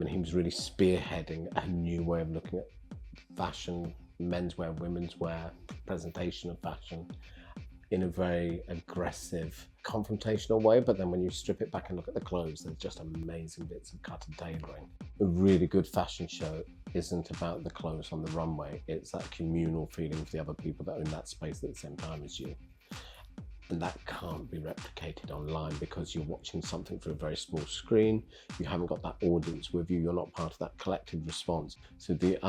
he was really spearheading a new way of looking at fashion, menswear, women's wear, presentation of fashion in a very aggressive, confrontational way. But then when you strip it back and look at the clothes, there's just amazing bits of cut and tailoring. A really good fashion show isn't about the clothes on the runway. It's that communal feeling for the other people that are in that space at the same time as you. And that can't be replicated online because you're watching something through a very small screen. You haven't got that audience with you. You're not part of that collective response. So the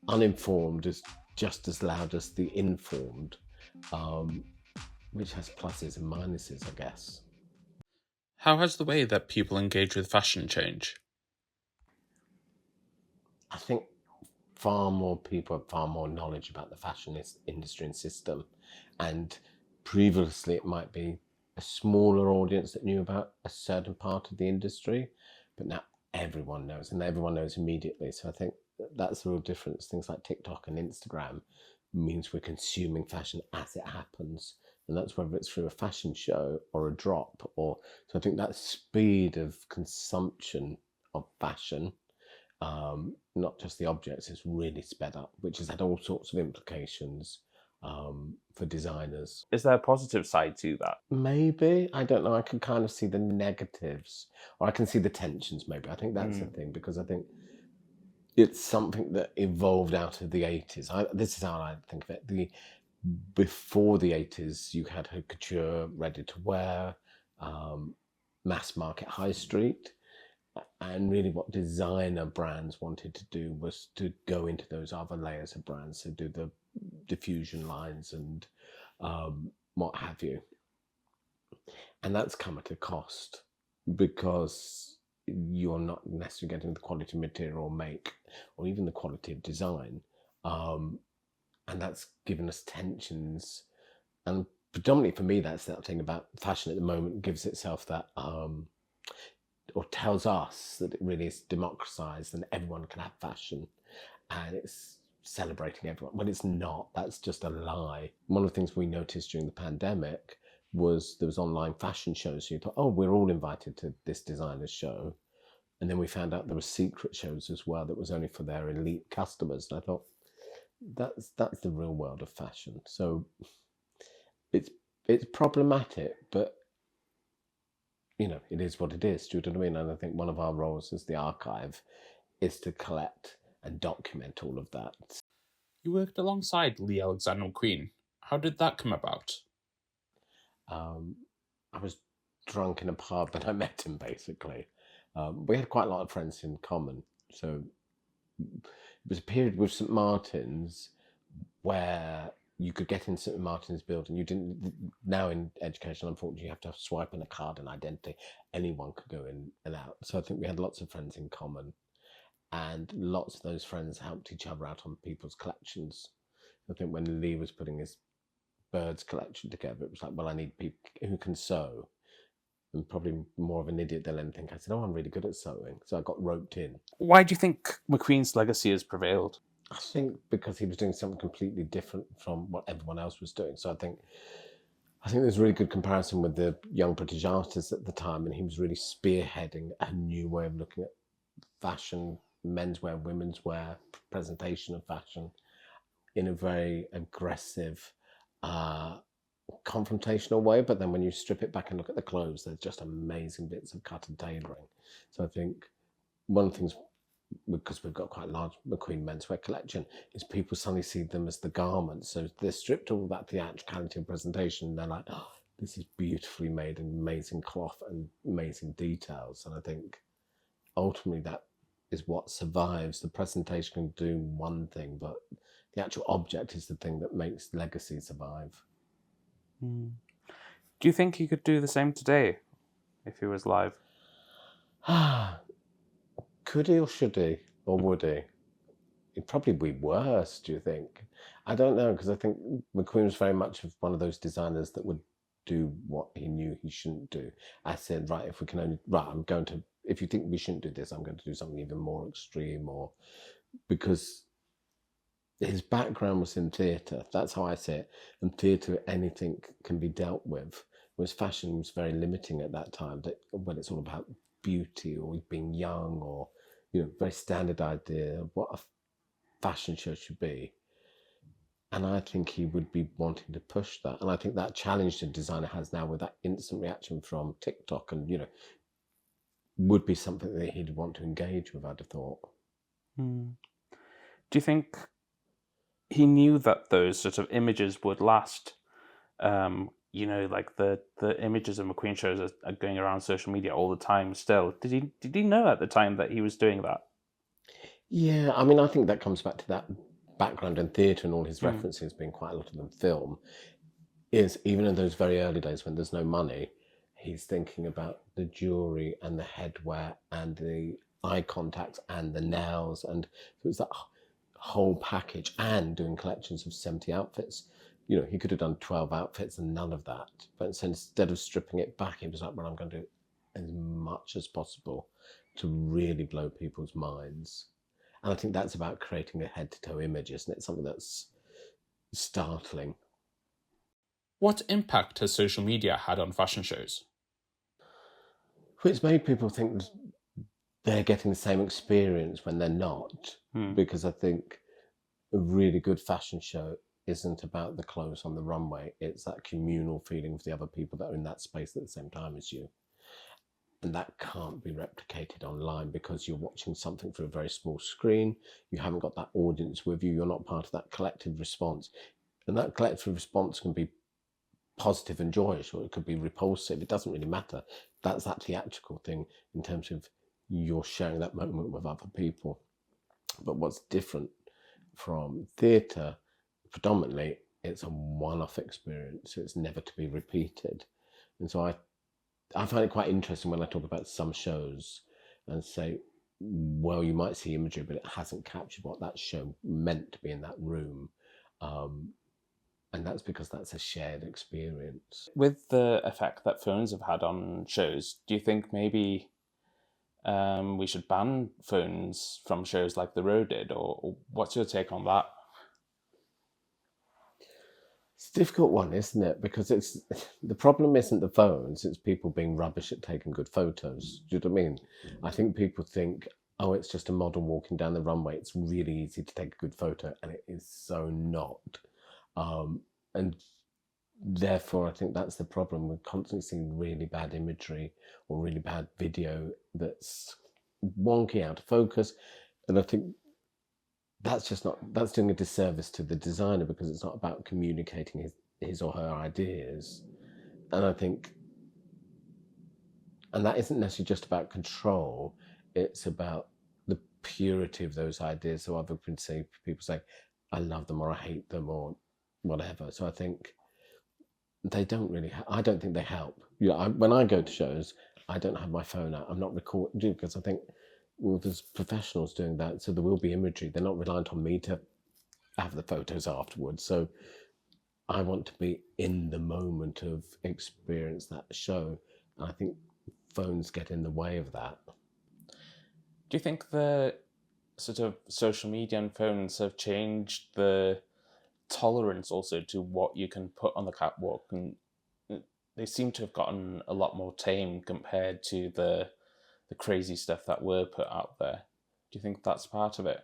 uninformed is just as loud as the informed, which has pluses and minuses, I guess. How has the way that people engage with fashion changed? I think far more people have far more knowledge about the fashion industry and system. And previously, it might be a smaller audience that knew about a certain part of the industry, but now everyone knows, and everyone knows immediately. So I think that's the real difference. Things like TikTok and Instagram means we're consuming fashion as it happens, and that's whether it's through a fashion show or a drop. Or so I think that speed of consumption of fashion, not just the objects, is really sped up, which has had all sorts of implications for designers. Is there a positive side to that? Maybe, I don't know. I can kind of see the negatives, or I can see the tensions. Maybe I think that's the thing, because I think it's something that evolved out of the 80s. This is how I think of it. Before the 80s, you had haute couture, ready to wear, mass market, high street. And really what designer brands wanted to do was to go into those other layers of brands, so do the diffusion lines and what have you. And that's come at a cost, because you're not necessarily getting the quality of material or make, or even the quality of design. And that's given us tensions. And predominantly for me, that's that thing about fashion at the moment, gives itself that, or tells us that it really is democratized and everyone can have fashion and it's celebrating everyone. When it's not, that's just a lie. One of the things we noticed during the pandemic was there was online fashion shows. So you thought, oh, we're all invited to this designer's show. And then we found out there were secret shows as well that was only for their elite customers. And I thought, that's the real world of fashion. So it's problematic, but you know, it is what it is. Do you know what I mean? And I think one of our roles as the archive is to collect and document all of that. You worked alongside Lee Alexander McQueen. How did that come about? I was drunk in a pub and I met him, basically. We had quite a lot of friends in common. So it was a period with St. Martin's where you could get in St. Martin's building. You didn't. Now in education, unfortunately, you have to swipe in a card and identity. Anyone could go in and out. So I think we had lots of friends in common, and lots of those friends helped each other out on people's collections. I think when Lee was putting his birds collection together, it was like, well, I need people who can sew. And probably more of an idiot than anything, I said, oh, I'm really good at sewing. So I got roped in. Why do you think McQueen's legacy has prevailed? I think because he was doing something completely different from what everyone else was doing. So I think there's a really good comparison with the young British artists at the time, and he was really spearheading a new way of looking at fashion, menswear, women's wear, presentation of fashion in a very aggressive, confrontational way. But then when you strip it back and look at the clothes, there's just amazing bits of cut and tailoring. So I think one of the things, because we've got quite a large McQueen menswear collection, is people suddenly see them as the garments. So they're stripped all that theatricality and presentation, and they're like, oh, this is beautifully made and amazing cloth and amazing details. And I think ultimately that is what survives. The presentation can do one thing, but the actual object is the thing that makes legacy survive. Do you think he could do the same today if he was live? Could he or should he? Or would he? It'd probably be worse, do you think? I don't know, because I think McQueen was very much of one of those designers that would do what he knew he shouldn't do. I said, right, if we can only, right, I'm going to, if you think we shouldn't do this, I'm going to do something even more extreme, or because his background was in theatre. That's how I see it. And theatre, anything can be dealt with. Whereas fashion was very limiting at that time. That when it's all about beauty or being young, or very standard idea of what a fashion show should be. And I think he would be wanting to push that. And I think that challenge the designer has now with that instant reaction from TikTok and, would be something that he'd want to engage with, I'd have thought. Do you think he knew that those sort of images would last? Like the images of McQueen shows are going around social media all the time still. Did he know at the time that he was doing that? Yeah, I mean, I think that comes back to that background in theatre and all his references being quite a lot of them film, is even in those very early days when there's no money, he's thinking about the jewellery and the headwear and the eye contacts and the nails, and so it's that whole package, and doing collections of 70 outfits. He could have done 12 outfits and none of that, but so instead of stripping it back, he was like, well, I'm going to do as much as possible to really blow people's minds. And I think that's about creating a head-to-toe image, isn't it? Something that's startling. What impact has social media had on fashion shows? It's made people think they're getting the same experience when they're not. Because I think a really good fashion show isn't about the clothes on the runway. It's that communal feeling with the other people that are in that space at the same time as you. And that can't be replicated online because you're watching something through a very small screen. You haven't got that audience with you. You're not part of that collective response. And that collective response can be positive and joyous, or it could be repulsive. It doesn't really matter. That's that theatrical thing in terms of you're sharing that moment with other people. But what's different from theatre, predominantly, it's a one-off experience. It's never to be repeated. And so I find it quite interesting when I talk about some shows and say, well, you might see imagery, but it hasn't captured what that show meant to be in that room. And that's because that's a shared experience. With the effect that phones have had on shows, do you think maybe we should ban phones from shows like The Row did, or what's your take on that? It's a difficult one, isn't it? Because the problem isn't the phones, it's people being rubbish at taking good photos. Do you know what I mean? I think people think, oh, it's just a model walking down the runway. It's really easy to take a good photo, and it is so not. And therefore, I think that's the problem. We're constantly seeing really bad imagery or really bad video that's wonky, out of focus. And I think that's doing a disservice to the designer because it's not about communicating his or her ideas. And I think, and that isn't necessarily just about control, it's about the purity of those ideas. So other people say, I love them or I hate them or whatever. So I think they don't really, I don't think they help. When I go to shows, I don't have my phone out. I'm not recording because I think, well, there's professionals doing that. So there will be imagery. They're not reliant on me to have the photos afterwards. So I want to be in the moment of experience that show. And I think phones get in the way of that. Do you think the sort of social media and phones have changed the tolerance also to what you can put on the catwalk, and they seem to have gotten a lot more tame compared to the crazy stuff that were put out there? Do you think that's part of it?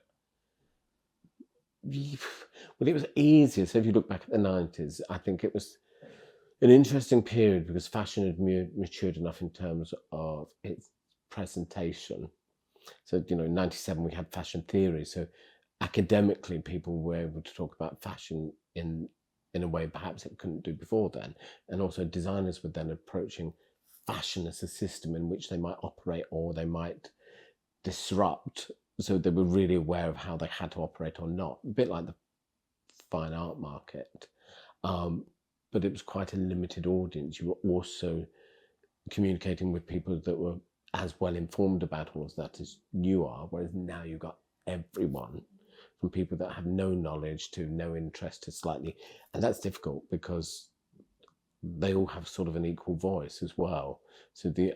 Well, it was easier. So if you look back at the 90s, I think it was an interesting period because fashion had matured enough in terms of its presentation. So, in 97 we had fashion theory. So academically, people were able to talk about fashion in a way perhaps it couldn't do before then. And also designers were then approaching fashion as a system in which they might operate or they might disrupt. So they were really aware of how they had to operate or not, a bit like the fine art market. But it was quite a limited audience. You were also communicating with people that were as well informed about all of that as you are, whereas now you've got everyone, from people that have no knowledge to no interest to slightly, and that's difficult because they all have sort of an equal voice as well. So the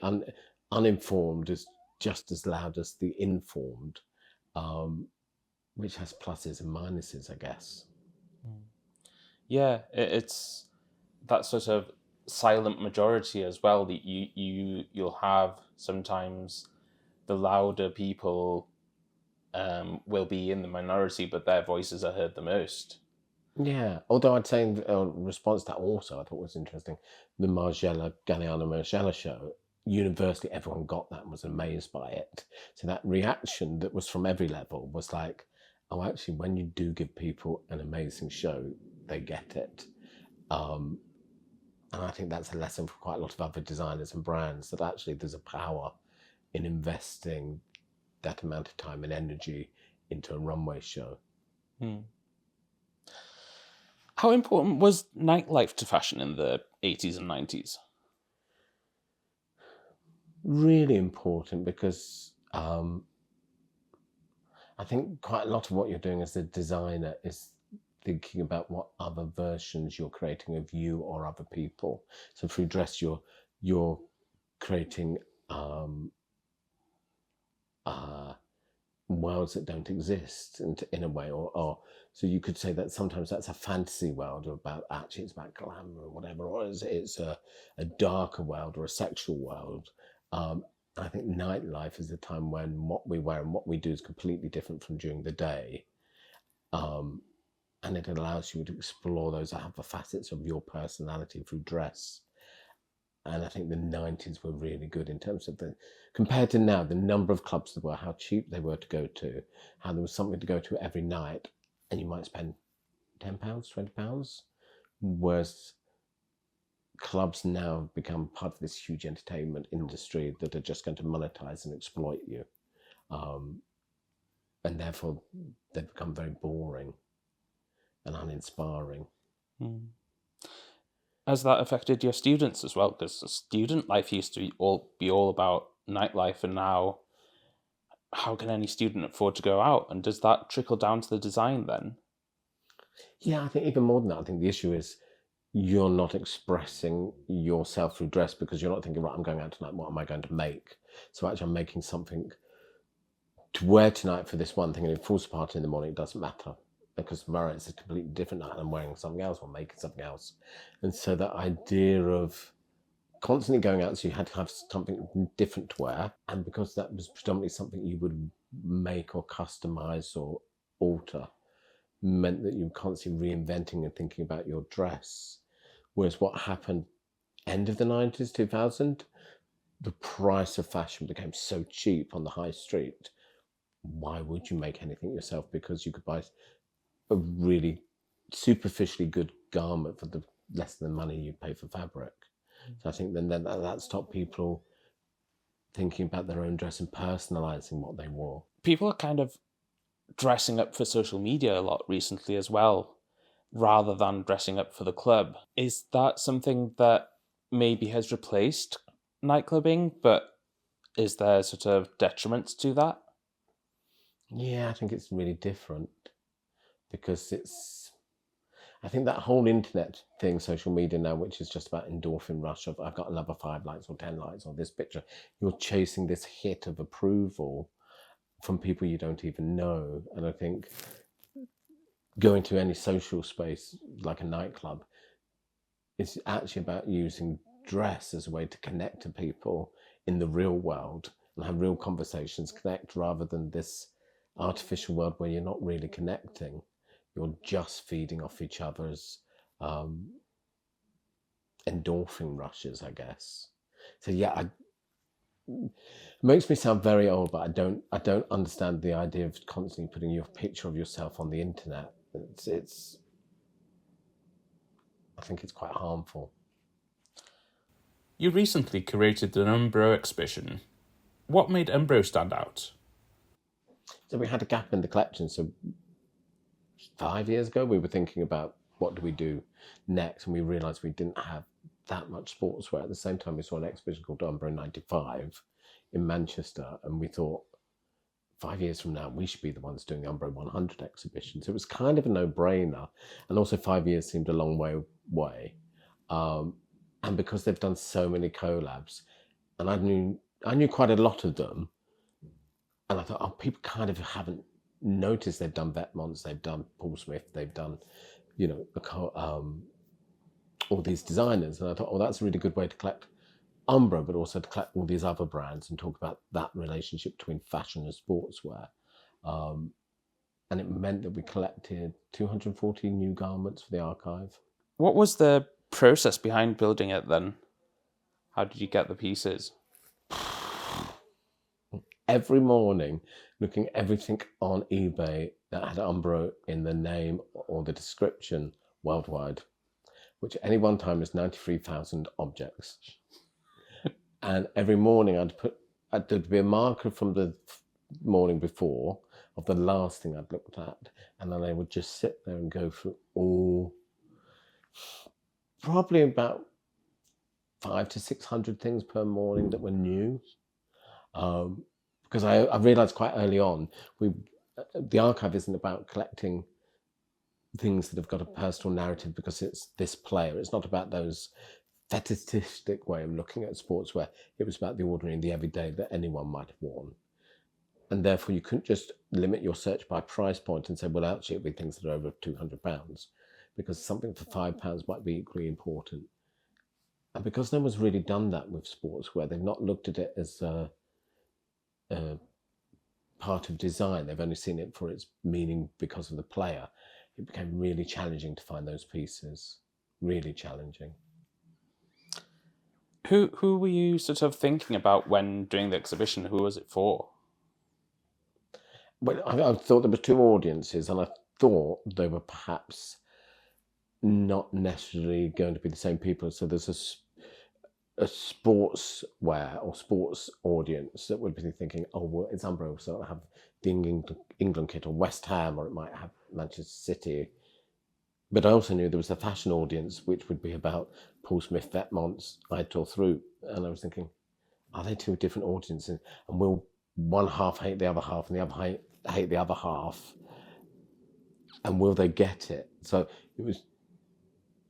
uninformed is just as loud as the informed, which has pluses and minuses, I guess. Yeah, it's that sort of silent majority as well that you'll have sometimes the louder people will be in the minority, but their voices are heard the most. Yeah, although I'd say in response to that also, I thought was interesting, the Galliano Margiela show, universally everyone got that and was amazed by it. So that reaction that was from every level was like, oh, actually, when you do give people an amazing show, they get it. And I think that's a lesson for quite a lot of other designers and brands, that actually there's a power in investing that amount of time and energy into a runway show. How important was nightlife to fashion in the 80s and 90s? Really important, because I think quite a lot of what you're doing as a designer is thinking about what other versions you're creating of you or other people. So through dress, you're creating worlds that don't exist in a way, or so you could say that sometimes that's a fantasy world about, actually it's about glamour or whatever, or it's a darker world or a sexual world. I think nightlife is the time when what we wear and what we do is completely different from during the day. And it allows you to explore those other facets of your personality through dress. And I think the 90s were really good in terms of compared to now, the number of clubs there were, how cheap they were to go to, how there was something to go to every night, and you might spend £10, £20, whereas clubs now have become part of this huge entertainment industry that are just going to monetize and exploit you. And therefore, they've become very boring and uninspiring. Has that affected your students as well? Because the student life used to be all about nightlife, and now how can any student afford to go out? And does that trickle down to the design then? Yeah, I think even more than that, I think the issue is you're not expressing yourself through dress, because you're not thinking, right, I'm going out tonight, what am I going to make? So actually I'm making something to wear tonight for this one thing, and if it falls apart in the morning, it doesn't matter, because tomorrow it's a completely different night and I'm wearing something else or making something else. And so that idea of constantly going out, so you had to have something different to wear, and because that was predominantly something you would make or customize or alter, meant that you were constantly reinventing and thinking about your dress. Whereas what happened end of the 90s, 2000, the price of fashion became so cheap on the high street. Why would you make anything yourself? Because you could buy a really superficially good garment for less than the money you'd pay for fabric. So I think then that stopped people thinking about their own dress and personalizing what they wore. People are kind of dressing up for social media a lot recently as well, rather than dressing up for the club. Is that something that maybe has replaced nightclubbing, but is there sort of detriments to that? Yeah, I think it's really different, because I think that whole internet thing, social media now, which is just about endorphin rush of, I've got another 5 likes or 10 likes on this picture. You're chasing this hit of approval from people you don't even know. And I think going to any social space like a nightclub is actually about using dress as a way to connect to people in the real world and have real conversations, connect, rather than this artificial world where you're not really connecting. You're just feeding off each other's endorphin rushes, I guess. So yeah, it makes me sound very old, but I don't understand the idea of constantly putting your picture of yourself on the internet. I think it's quite harmful. You recently curated an Umbro exhibition. What made Umbro stand out? So we had a gap in the collection. So 5 years ago, we were thinking about what do we do next, and we realised we didn't have that much sportswear. At the same time, we saw an exhibition called Umbro 95 in Manchester, and we thought 5 years from now, we should be the ones doing the Umbro 100 exhibition. So it was kind of a no-brainer, and also 5 years seemed a long way away. And because they've done so many collabs, and I knew quite a lot of them, and I thought, oh, people kind of haven't noticed they've done Vetmonts, they've done Paul Smith, they've done, all these designers. And I thought, oh, that's a really good way to collect Umbro, but also to collect all these other brands and talk about that relationship between fashion and sportswear. And it meant that we collected 240 new garments for the archive. What was the process behind building it then? How did you get the pieces? Every morning, looking at everything on eBay that had Umbro in the name or the description worldwide, which at any one time is 93,000 objects. And every morning there'd be a marker from the morning before of the last thing I'd looked at, and then I would just sit there and go through probably about 500 to 600 things per morning that were new. Because I realized quite early on, the archive isn't about collecting things that have got a personal narrative because it's this player. It's not about those fetishistic way of looking at sportswear. It was about the ordinary and the everyday that anyone might have worn. And therefore you couldn't just limit your search by price point and say, well, actually it'll be things that are over £200, because something for £5 might be equally important. And because no one's really done that with sportswear, they've not looked at it as a part of design. They've only seen it for its meaning because of the player. It became really challenging to find those pieces. Really challenging. Who were you sort of thinking about when doing the exhibition? Who was it for? Well, I thought there were two audiences, and I thought they were perhaps not necessarily going to be the same people. So there's a sportswear or sports audience that would be thinking, oh, well, it's Umbro, so it'll have the England kit, or West Ham, or it might have Manchester City. But I also knew there was a fashion audience, which would be about Paul Smith, Vetmont's, Eitel through. And I was thinking, are they two different audiences? And will one half hate the other half and the other hate the other half? And will they get it? So it was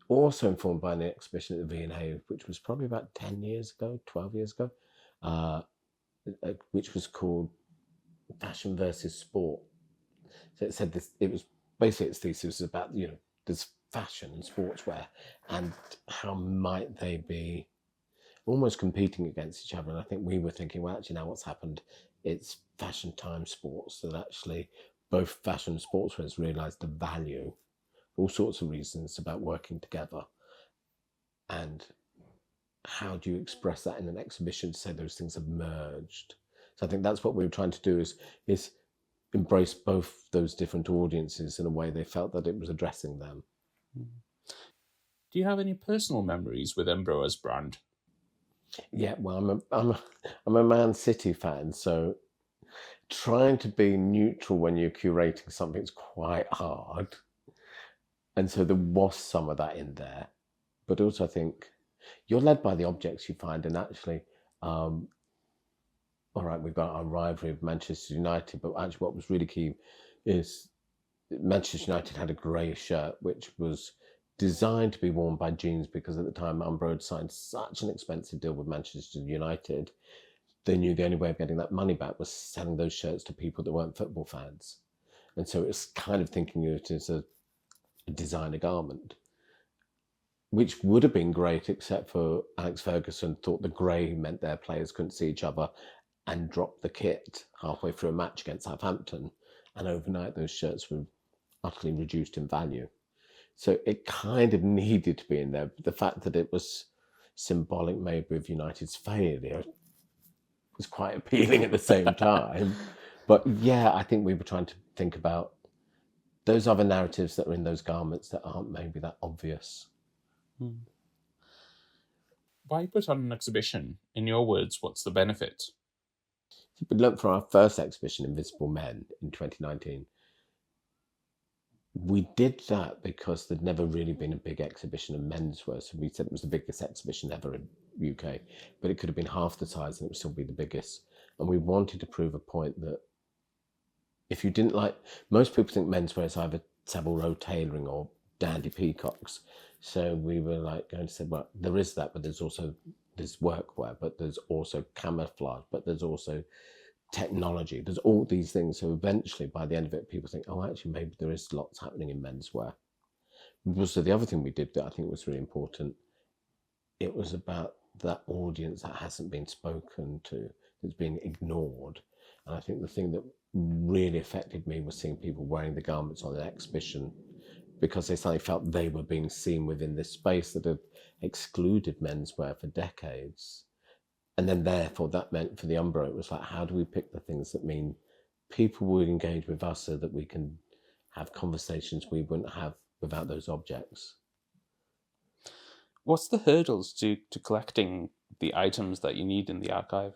also informed by an exhibition at the V&A, which was probably about 10 years ago, 12 years ago, which was called Fashion versus Sport. So it said this, it was basically, its thesis was about, there's fashion and sportswear, and how might they be almost competing against each other. And I think we were thinking, well, actually now what's happened, it's fashion times sports, that actually both fashion and sportswear has realised the value, all sorts of reasons, about working together. And how do you express that in an exhibition to say those things have merged? So I think that's what we were trying to do, is embrace both those different audiences in a way they felt that it was addressing them. Do you have any personal memories with Umbro as brand? Yeah, well, I'm a Man City fan, so trying to be neutral when you're curating something is quite hard. And so there was some of that in there. But also I think you're led by the objects you find, and actually, all right, we've got our rivalry of Manchester United, but actually what was really key is Manchester United had a grey shirt, which was designed to be worn by jeans, because at the time Umbro had signed such an expensive deal with Manchester United. They knew the only way of getting that money back was selling those shirts to people that weren't football fans. And so it's kind of thinking of it as a designer garment, which would have been great, except for Alex Ferguson thought the grey meant their players couldn't see each other and dropped the kit halfway through a match against Southampton. And overnight, those shirts were utterly reduced in value. So it kind of needed to be in there. But the fact that it was symbolic maybe of United's failure was quite appealing at the same time. But yeah, I think we were trying to think about those other narratives that are in those garments that aren't maybe that obvious. Why put on an exhibition? In your words, what's the benefit? If we look for our first exhibition, Invisible Men, in 2019, we did that because there'd never really been a big exhibition of menswear. So we said it was the biggest exhibition ever in the UK, but it could have been half the size and it would still be the biggest. And we wanted to prove a point that if you didn't like, most people think menswear is either Savile Row tailoring or dandy peacocks. So we were like going to say, well, there is that, but there's workwear, but there's also camouflage, but there's also technology. There's all these things. So eventually, by the end of it, people think, oh, actually, maybe there is lots happening in menswear. Also, the other thing we did that I think was really important, it was about that audience that hasn't been spoken to, that's being ignored. And I think the thing that really affected me was seeing people wearing the garments on an exhibition, because they suddenly felt they were being seen within this space that had excluded menswear for decades. And then therefore that meant for the Umbro, it was like, how do we pick the things that mean people will engage with us so that we can have conversations we wouldn't have without those objects? What's the hurdles to collecting the items that you need in the archive?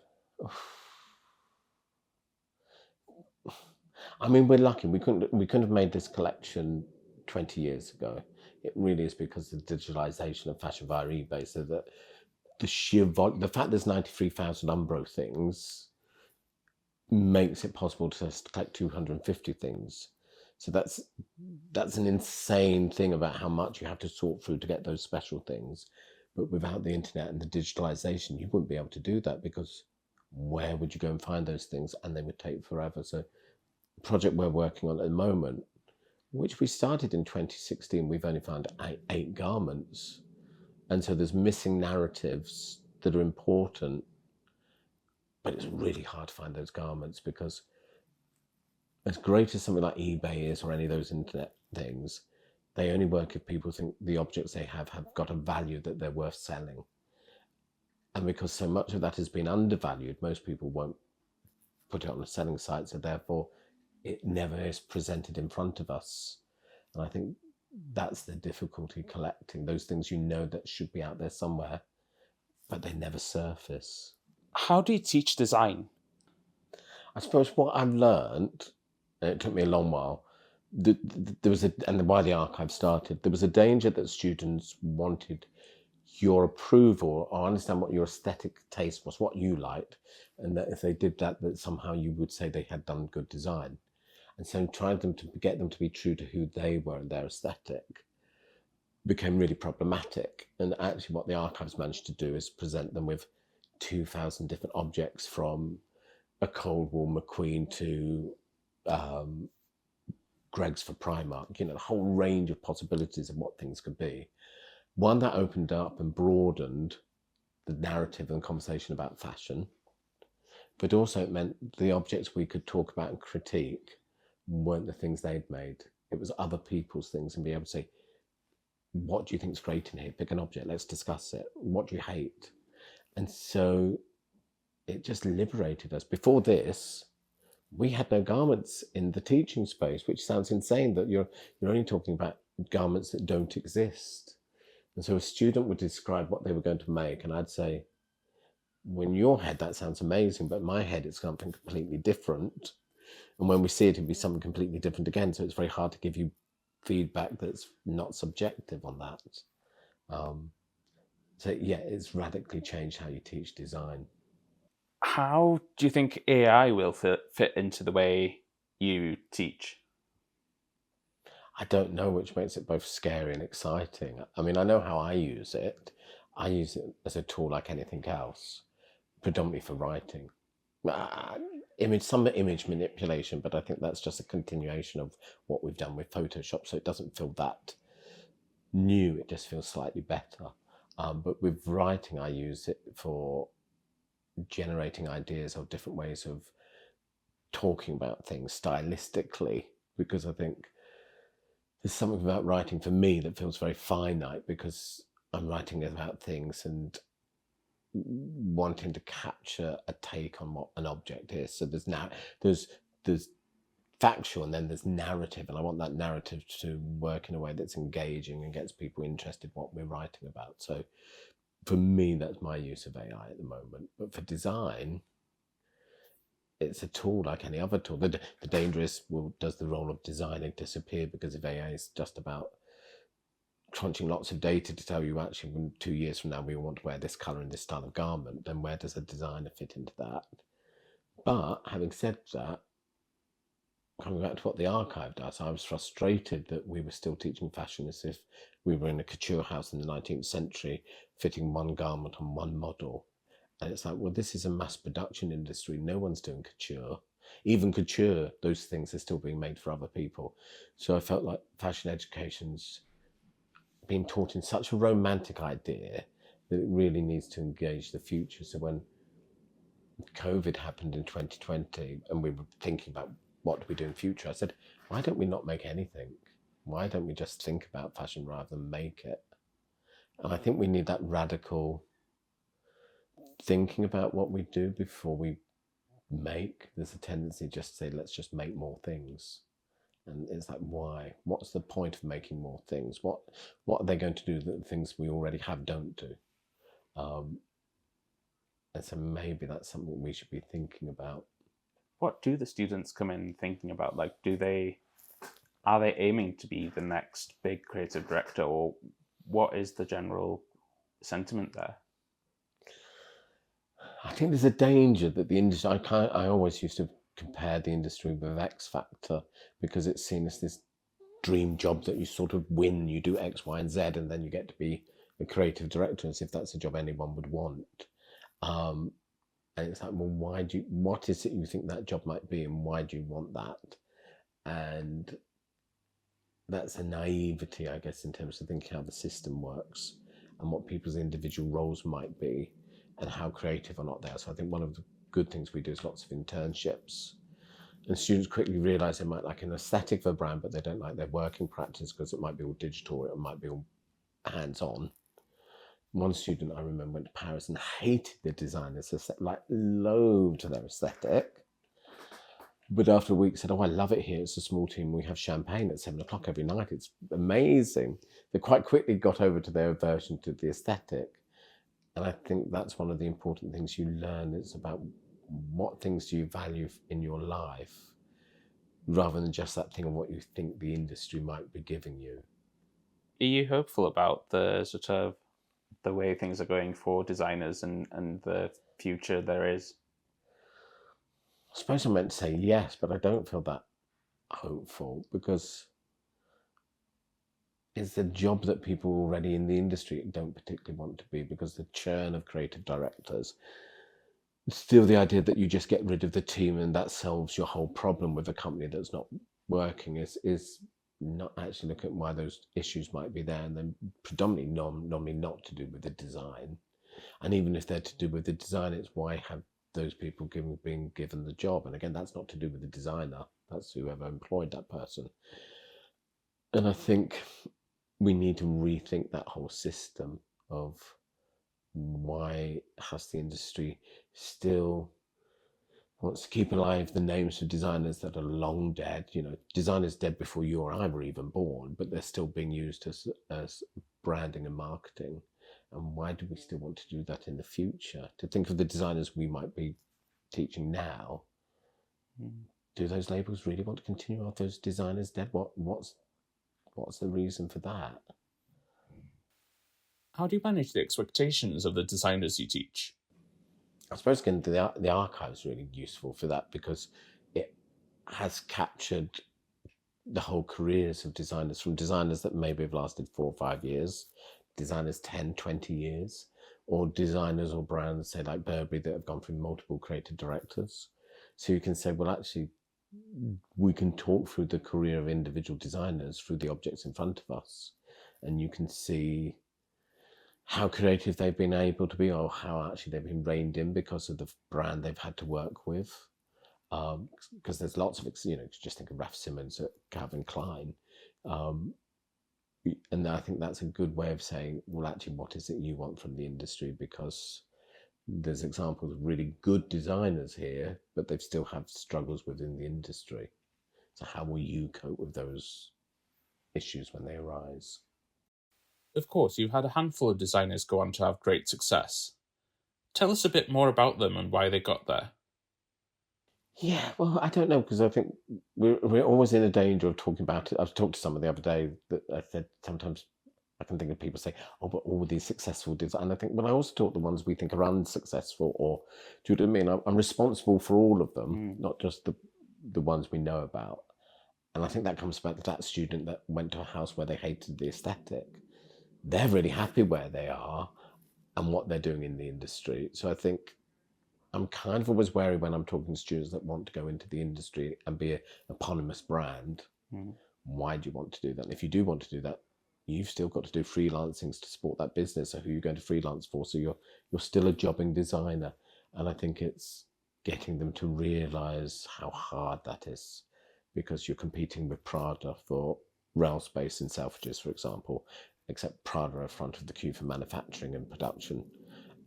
I mean, we're lucky. We couldn't have made this collection 20 years ago. It really is because of the digitalization of fashion via eBay, so that the sheer volume, the fact there's 93,000 Umbro things makes it possible to collect 250 things. So that's an insane thing about how much you have to sort through to get those special things. But without the internet and the digitalization, you wouldn't be able to do that, because where would you go and find those things? And they would take forever. So the project we're working on at the moment, which we started in 2016, we've only found eight garments. And so there's missing narratives that are important, but it's really hard to find those garments, because as great as something like eBay is, or any of those internet things, they only work if people think the objects they have got a value that they're worth selling. And because so much of that has been undervalued, most people won't put it on a selling site, so therefore it never is presented in front of us. And I think that's the difficulty collecting those things that should be out there somewhere, but they never surface. How do you teach design? I suppose what I've learned, and it took me a long while, there was and why the archive started, there was a danger that students wanted your approval or understand what your aesthetic taste was, what you liked, and that if they did that, that somehow you would say they had done good design. And so trying to get them to be true to who they were and their aesthetic became really problematic. And actually what the archives managed to do is present them with 2,000 different objects, from a Cold War McQueen to Greg's for Primark, the whole range of possibilities of what things could be. One, that opened up and broadened the narrative and conversation about fashion, but also it meant the objects we could talk about and critique weren't the things they'd made. It was other people's things, and be able to say, what do you think's great in here? Pick an object, let's discuss it. What do you hate? And so it just liberated us. Before this, we had no garments in the teaching space, which sounds insane that you're only talking about garments that don't exist. And so a student would describe what they were going to make, and I'd say, well, in your head, that sounds amazing, but in my head, it's something completely different. And when we see it, it'd be something completely different again. So it's very hard to give you feedback that's not subjective on that. So yeah, it's radically changed how you teach design. How do you think AI will fit into the way you teach? I don't know, which makes it both scary and exciting. I mean, I know how I use it. I use it as a tool like anything else, predominantly for writing. Some image manipulation, but I think that's just a continuation of what we've done with Photoshop, so it doesn't feel that new, it just feels slightly better. But with writing, I use it for generating ideas of different ways of talking about things stylistically, because I think there's something about writing for me that feels very finite, because I'm writing about things and wanting to capture a take on what an object is. So there's factual, and then there's narrative, and I want that narrative to work in a way that's engaging and gets people interested in what we're writing about. So for me, that's my use of AI at the moment. But for design, it's a tool like any other tool. The danger is, well, does the role of designer disappear because if AI is just about crunching lots of data to tell you, actually, when 2 years from now we want to wear this colour and this style of garment, then where does a designer fit into that? But having said that, coming back to what the archive does, I was frustrated that we were still teaching fashion as if we were in a couture house in the 19th century, fitting one garment on one model. And it's like, well, this is a mass production industry. No one's doing couture. Even couture, those things are still being made for other people. So I felt like fashion education's been taught in such a romantic idea that it really needs to engage the future. So when COVID happened in 2020 and we were thinking about what do we do in the future? I said, why don't we not make anything? Why don't we just think about fashion rather than make it? And I think we need that radical thinking about what we do before we make. There's a tendency just to say, let's just make more things. And it's like, why? What's the point of making more things? What are they going to do that the things we already have don't do? And so maybe that's something we should be thinking about. What do the students come in thinking about? Like, are they aiming to be the next big creative director, or what is the general sentiment there? I think there's a danger that the industry, I always used to compare the industry with X Factor, because it's seen as this dream job that you sort of win, you do X, Y, and Z, and then you get to be a creative director, as if that's a job anyone would want. And it's like, well, what is it you think that job might be, and why do you want that? And that's a naivety, I guess, in terms of thinking how the system works and what people's individual roles might be and how creative or not they are. So I think one of the good things we do is lots of internships. And students quickly realise they might like an aesthetic of a brand, but they don't like their working practice because it might be all digital, or it might be all hands-on. One student I remember went to Paris and hated the designers, like loathed their aesthetic. But after a week said, oh, I love it here. It's a small team. We have champagne at 7 o'clock every night. It's amazing. They quite quickly got over to their aversion to the aesthetic. And I think that's one of the important things you learn. It's about what things do you value in your life, rather than just that thing of what you think the industry might be giving you. Are you hopeful about the sort of the way things are going for designers and the future there is? I suppose I meant to say yes, but I don't feel that hopeful, because it's a job that people already in the industry don't particularly want to be, because the churn of creative directors, still the idea that you just get rid of the team and that solves your whole problem with a company that's not working is not actually looking at why those issues might be there, and then predominantly normally not to do with the design. And even if they're to do with the design, it's why have those people being given the job? And again, that's not to do with the designer, that's whoever employed that person. And I think we need to rethink that whole system of why has the industry still wants to keep alive the names of designers that are long dead. You know, designers dead before you or I were even born, but they're still being used as branding and marketing. And why do we still want to do that in the future? To think of the designers we might be teaching now, do those labels really want to continue? Are those designers dead? What's the reason for that? How do you manage the expectations of the designers you teach? I suppose again, the archive is really useful for that, because it has captured the whole careers of designers, from designers that maybe have lasted 4 or 5 years, designers 10, 20 years, or designers or brands, say like Burberry, that have gone through multiple creative directors. So you can say, well, actually, we can talk through the career of individual designers through the objects in front of us, and you can see how creative they've been able to be, or how actually they've been reined in because of the brand they've had to work with. Because there's lots of, just think of Raf Simons at Calvin Klein. And I think that's a good way of saying, well, actually, what is it you want from the industry? Because there's examples of really good designers here, but they've still had struggles within the industry. So how will you cope with those issues when they arise? Of course, you've had a handful of designers go on to have great success. Tell us a bit more about them and why they got there. Yeah, well, I don't know, because I think we're always in a danger of talking about it. I was talking to someone the other day that I said sometimes I can think of people say, oh, but all these successful designers. And I think, well, I also talk the ones we think are unsuccessful, or do you know what I mean? I'm responsible for all of them, not just the ones we know about. And I think that comes back to that student that went to a house where they hated the aesthetic. They're really happy where they are and what they're doing in the industry. So I think I'm kind of always wary when I'm talking to students that want to go into the industry and be an eponymous brand. Why do you want to do that? And if you do want to do that, you've still got to do freelancings to support that business. So who are you going to freelance for? So you're still a jobbing designer. And I think it's getting them to realize how hard that is. because you're competing with Prada for rail space in Selfridges, for example, except Prada are front of the queue for manufacturing and production,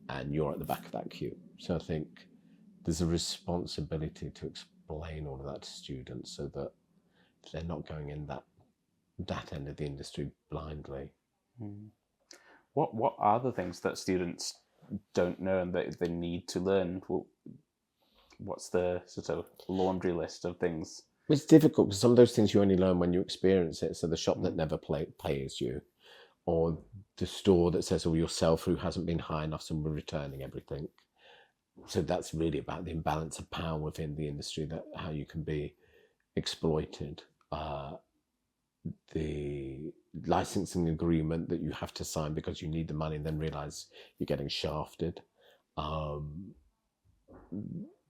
and you're at the back of that queue. So I think there's a responsibility to explain all of that to students so that they're not going in that end of the industry blindly. What are the things that students don't know and that they need to learn? What's the sort of laundry list of things? It's difficult because some of those things you only learn when you experience it. So the shop that never pays you, or the store that says, oh, your sell-through hasn't been high enough, so we're returning everything. So that's really about the imbalance of power within the industry, that how you can be exploited. The licensing agreement that you have to sign because you need the money and then realize you're getting shafted.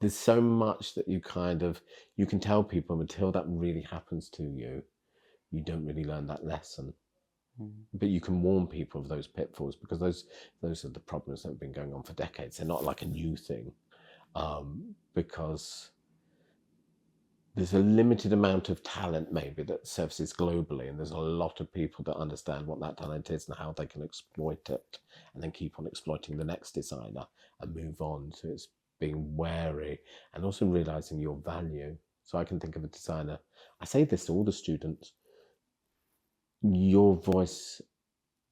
There's so much that you can tell people, until that really happens to you, you don't really learn that lesson. But you can warn people of those pitfalls, because those are the problems that have been going on for decades. They're not like a new thing, because there's a limited amount of talent maybe that surfaces globally, and there's a lot of people that understand what that talent is and how they can exploit it, and then keep on exploiting the next designer and move on. So it's being wary and also realizing your value. So I can think of a designer, I say this to all the students, your voice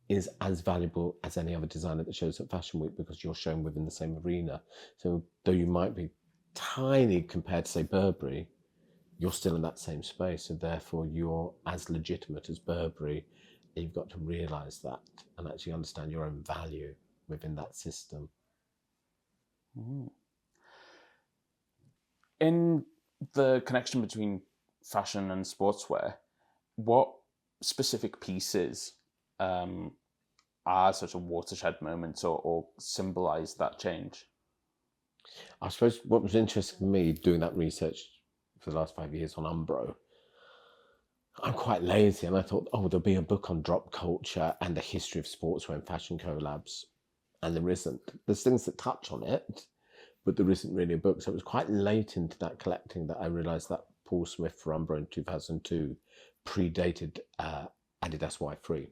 is as valuable as any other designer that shows at Fashion Week, because you're shown within the same arena. So though you might be tiny compared to, say, Burberry, you're still in that same space. So therefore you're as legitimate as Burberry. And you've got to realize that and actually understand your own value within that system. In the connection between fashion and sportswear, what specific pieces are such a watershed moments or symbolize that change? I suppose what was interesting for me doing that research for the last 5 years on Umbro, I'm quite lazy, and I thought, oh, there'll be a book on drop culture and the history of sportswear and fashion collabs, and there isn't. There's things that touch on it, but there isn't really a book. So it was quite late into that collecting that I realised that Paul Smith for Umbro in 2002 predated Adidas Y3.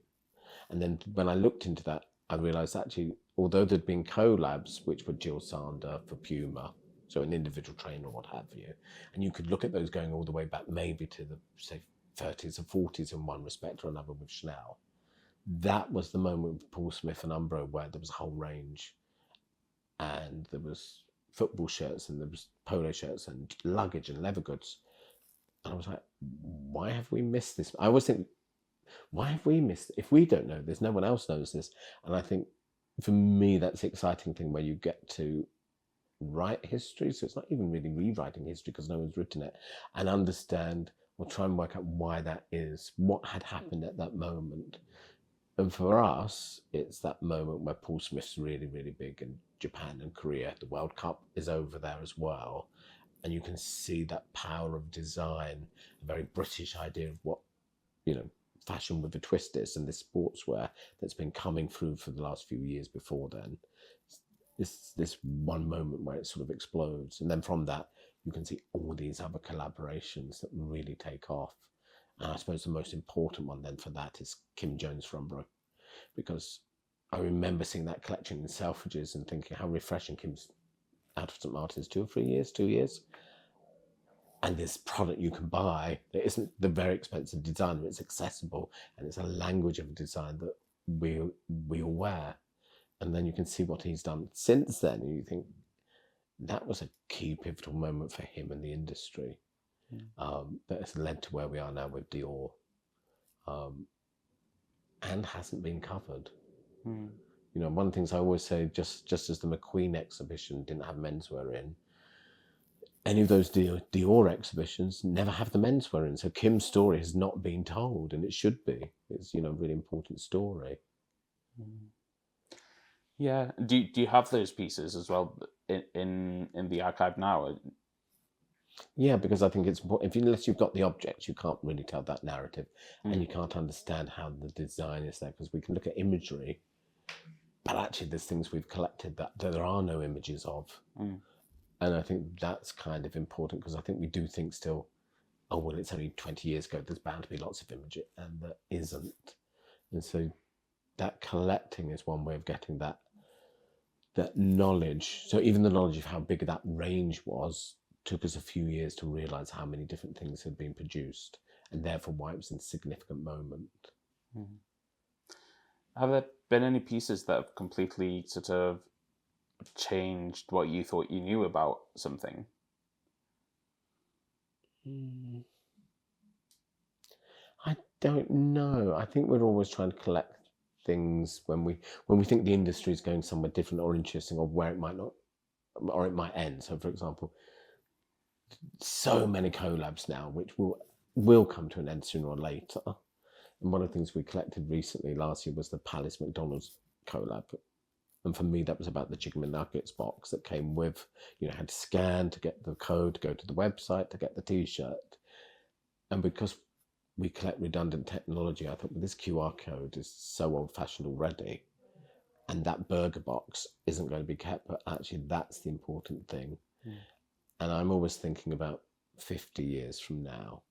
And then when I looked into that, I realised actually, although there'd been collabs, which were Jill Sander for Puma, so an individual trainer or what have you, and you could look at those going all the way back maybe to the, say, 30s or 40s in one respect or another with Chanel. That was the moment with Paul Smith and Umbro where there was a whole range, and there was football shirts and there was polo shirts and luggage and leather goods. And I was like, why have we missed this? I always think, why have we missed it? If we don't know this, no one else knows this. And I think for me, that's the exciting thing, where you get to write history. So it's not even really rewriting history because no one's written it, and understand or try and work out why that is, what had happened at that moment. And for us, it's that moment where Paul Smith's really, really big in Japan and Korea. The World Cup is over there as well. And you can see that power of design, a very British idea of what, fashion with a twist is, and this sportswear that's been coming through for the last few years before then. This one moment where it sort of explodes. And then from that, you can see all these other collaborations that really take off. And I suppose the most important one then for that is Kim Jones from Umbro, because I remember seeing that collection in Selfridges and thinking how refreshing. Kim's out of St. Martin's 2 years. And this product you can buy, it isn't the very expensive designer, it's accessible, and it's a language of design that we all wear. And then you can see what he's done since then, and you think that was a key pivotal moment for him and the industry. That has led to where we are now with Dior, and hasn't been covered. One of the things I always say, just as the McQueen exhibition didn't have menswear in, any of those Dior exhibitions never have the menswear in. So Kim's story has not been told, and it should be. It's a really important story. Yeah. Do you have those pieces as well in the archive now? Yeah, because I think it's important. Unless you've got the objects, you can't really tell that narrative, and you can't understand how the design is there. Because we can look at imagery, but actually there's things we've collected that there are no images of. And I think that's kind of important, because I think we do think still oh, well, it's only 20 years ago, there's bound to be lots of imagery, and there isn't. And so that collecting is one way of getting that knowledge. So even the knowledge of how big that range was took us a few years to realize how many different things had been produced, and therefore why it was a significant moment. Mm. Have there been any pieces that have completely sort of changed what you thought you knew about something? I don't know. I think we're always trying to collect things when we think the industry is going somewhere different or interesting, or where it might not, or it might end. So, for example, so many collabs now, which will come to an end sooner or later. And one of the things we collected recently last year was the Palace McDonald's collab. And for me, that was about the chicken McNuggets box that came with, had to scan to get the code, to go to the website, to get the t-shirt. And because we collect redundant technology, I thought, well, this QR code is so old-fashioned already, and that burger box isn't going to be kept, but actually that's the important thing. Mm. And I'm always thinking about 50 years from now,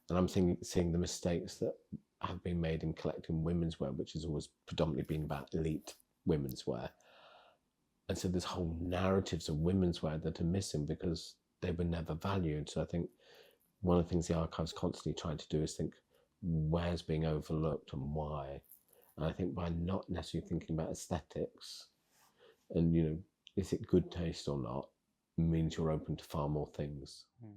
and I'm seeing the mistakes that have been made in collecting women's wear, which has always predominantly been about elite women's wear. And so there's whole narratives of women's wear that are missing because they were never valued. So I think one of the things the archive's constantly trying to do is think, where's being overlooked and why? And I think by not necessarily thinking about aesthetics and, is it good taste or not, means you're open to far more things. Mm.